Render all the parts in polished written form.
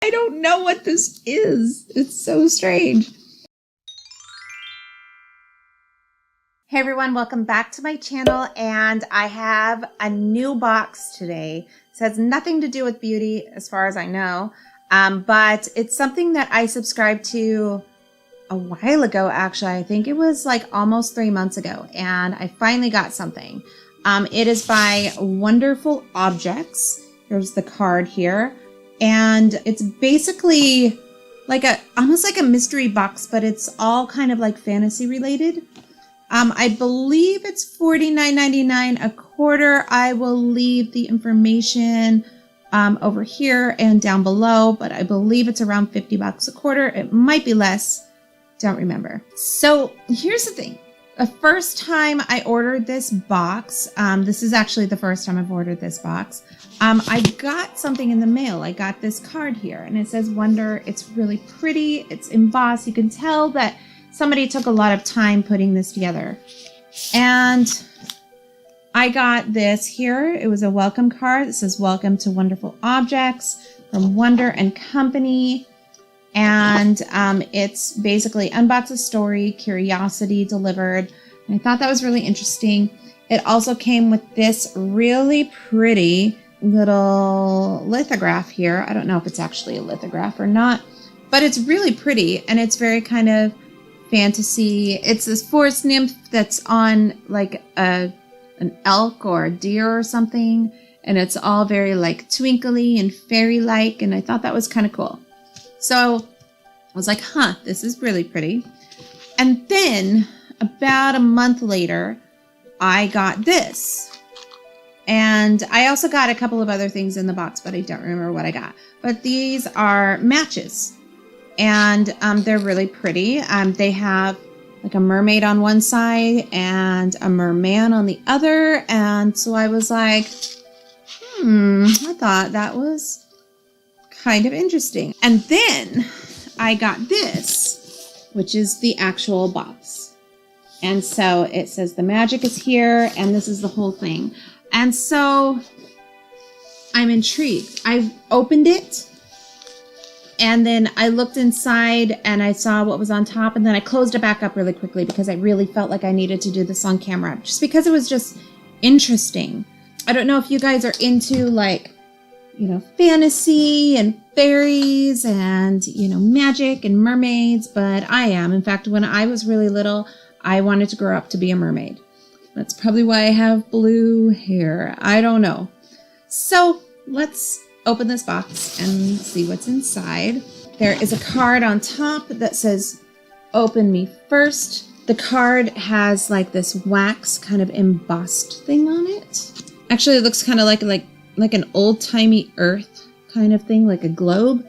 I don't know what this is. It's so strange. Hey everyone, welcome back to my channel, and I have a new box today. It has nothing to do with beauty as far as I know, but it's something that I subscribed to a while ago, actually. I think it was like almost 3 months ago, and I finally got something. It is by Wonderful Objects. Here's the card here, and it's basically like almost like a mystery box, but it's all kind of like fantasy related. I believe it's $49.99 a quarter. I will leave the information over here and down below, but I believe it's around 50 bucks a quarter. It might be less. Don't remember. So here's the thing. The first time I ordered this box, this is actually the first time I've ordered this box, I got something in the mail. I got this card here, and it says Wonder. It's really pretty. It's embossed. You can tell that somebody took a lot of time putting this together. And I got this here. It was a welcome card. It says, "Welcome to Wonderful Objects from Wonder and Company." And it's basically unbox a story, curiosity delivered. And I thought that was really interesting. It also came with this really pretty little lithograph here. I don't know if it's actually a lithograph or not, but it's really pretty, and it's very kind of fantasy. It's this forest nymph that's on like an elk or a deer or something, and it's all very like twinkly and fairy-like, and I thought that was kind of cool. So I was like, this is really pretty. And then about a month later, I got this. And I also got a couple of other things in the box, but I don't remember what I got. But these are matches. And they're really pretty. They have like a mermaid on one side and a merman on the other. And so I was like, I thought that was kind of interesting. And then I got this, which is the actual box. And so it says the magic is here, and this is the whole thing. And so I'm intrigued. I opened it, and then I looked inside and I saw what was on top, and then I closed it back up really quickly because I really felt like I needed to do this on camera, just because it was just interesting. I don't know if you guys are into like, fantasy and fairies and, magic and mermaids, but I am. In fact, when I was really little, I wanted to grow up to be a mermaid. That's probably why I have blue hair. I don't know. So let's open this box and see what's inside. There is a card on top that says, "Open me first." The card has like this wax kind of embossed thing on it. Actually, it looks kind of like an old-timey earth kind of thing, like a globe.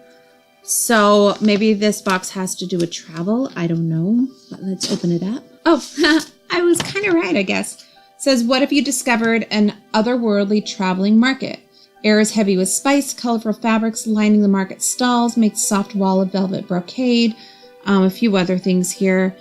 So maybe this box has to do with travel. I don't know. But let's open it up. Oh, I was kind of right, I guess. It says, "What if you discovered an otherworldly traveling market? Air is heavy with spice, colorful fabrics lining the market stalls, makes soft wall of velvet brocade." A few other things here.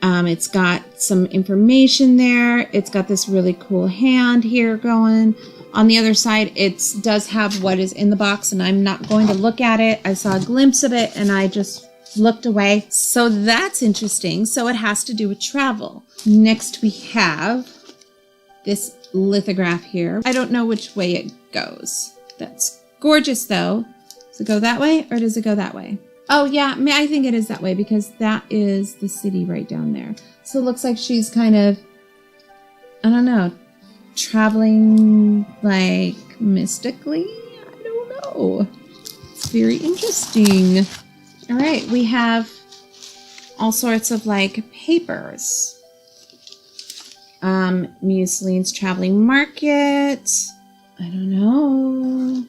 It's got some information there. It's got this really cool hand here going. On the other side, it does have what is in the box, and I'm not going to look at it. I saw a glimpse of it, and I just looked away. So that's interesting. So it has to do with travel. Next, we have this lithograph here. I don't know which way it goes. That's gorgeous, though. Does it go that way, or does it go that way? Oh, yeah, I think it is that way, because that is the city right down there. So it looks like she's kind of, I don't know, traveling like mystically. I don't know. It's very interesting. All right, we have all sorts of like papers. Museline's Traveling Market. I don't know.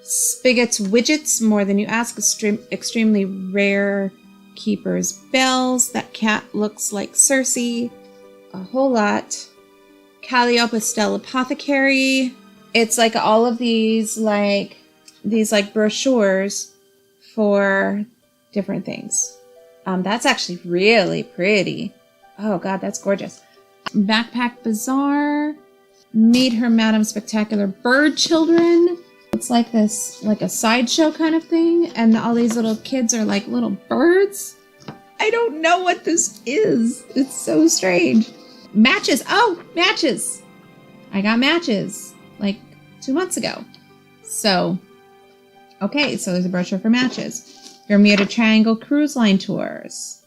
Spigot's Widgets, More Than You Ask, extremely rare Keeper's Bells. That cat looks like Circe. A whole lot. Calliope Stella Apothecary. It's like all of these brochures for different things. That's actually really pretty. Oh God, that's gorgeous. Backpack Bazaar. Meet Her Madam Spectacular Bird Children. looks like this, like a sideshow kind of thing. And all these little kids are like little birds. I don't know what this is. It's so strange. Matches. Oh, matches. I got matches like 2 months ago. So, okay, so there's a brochure for matches. Bermuda Triangle Cruise Line Tours.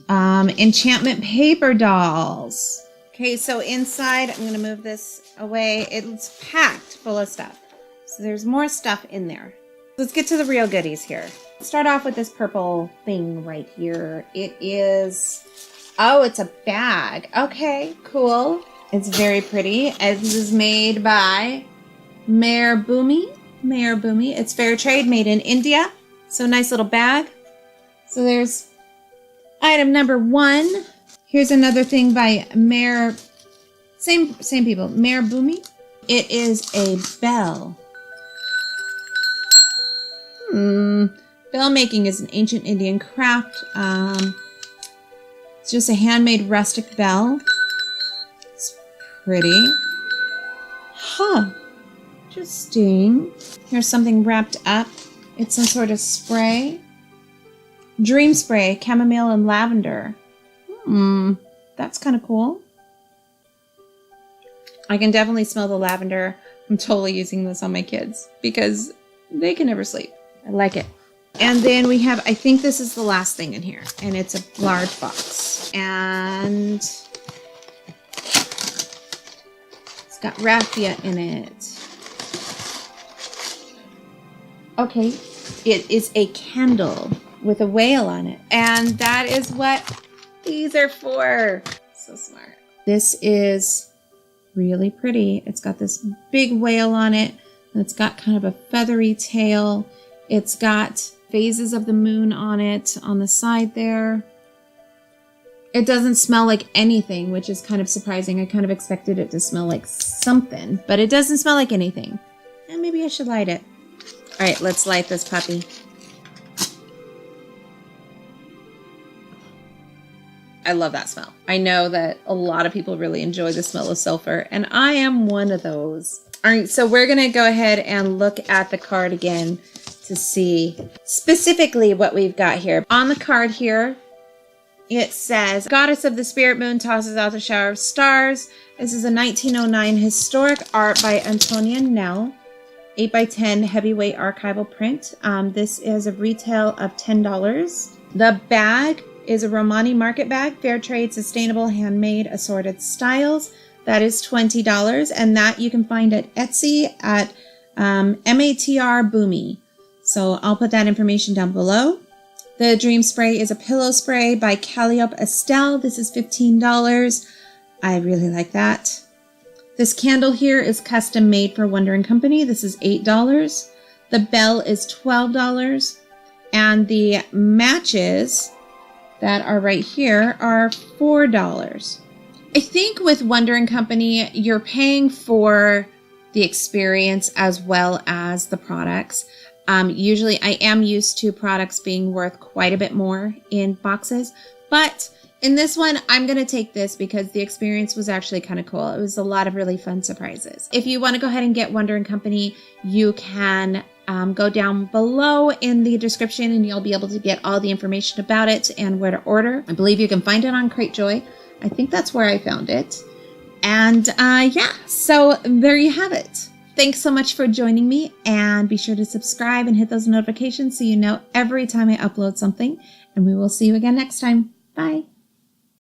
Enchantment paper dolls. Okay, so inside, I'm going to move this away. It's packed full of stuff. So there's more stuff in there. Let's get to the real goodies here. Start off with this purple thing right here. It is, oh, it's a bag. Okay, cool. It's very pretty. This is made by Mayor Boomy. It's fair trade, made in India. So nice little bag. So there's item number 1. Here's another thing by Mayor, same people, Mayor Boomy. It is a bell. Bell making is an ancient Indian craft. It's just a handmade rustic bell. It's pretty. Huh. Interesting. Here's something wrapped up. It's some sort of spray. Dream spray, chamomile and lavender. That's kind of cool. I can definitely smell the lavender. I'm totally using this on my kids because they can never sleep. I like it. And then we have, I think this is the last thing in here, and it's a large box. And it's got raffia in it. Okay, it is a candle with a whale on it. And that is what these are for. So smart. This is really pretty. It's got this big whale on it. And it's got kind of a feathery tail. It's got phases of the moon on it on the side there. It doesn't smell like anything, which is kind of surprising. I kind of expected it to smell like something, but it doesn't smell like anything. And maybe I should light it. All right, let's light this puppy. I love that smell. I know that a lot of people really enjoy the smell of sulfur, and I am one of those. All right, so we're gonna go ahead and look at the card again to see specifically what we've got here. On the card here, it says, Goddess of the Spirit Moon tosses out the shower of stars. This is a 1909 historic art by Antonia Nell, 8x10 heavyweight archival print. This is a retail of $10. The bag is a Romani market bag, fair trade, sustainable, handmade, assorted styles. That is $20, and that you can find at Etsy at MATR Boomy. So I'll put that information down below. The Dream Spray is a pillow spray by Calliope Estelle. This is $15. I really like that. This candle here is custom made for Wonder & Company. This is $8. The bell is $12. And the matches that are right here are $4. I think with Wonder & Company, you're paying for the experience as well as the products. Usually I am used to products being worth quite a bit more in boxes, but in this one, I'm going to take this because the experience was actually kind of cool. It was a lot of really fun surprises. If you want to go ahead and get Wonder & Company, you can go down below in the description and you'll be able to get all the information about it and where to order. I believe you can find it on Cratejoy. I think that's where I found it. And yeah, so there you have it. Thanks so much for joining me, and be sure to subscribe and hit those notifications so you know every time I upload something. And we will see you again next time. Bye.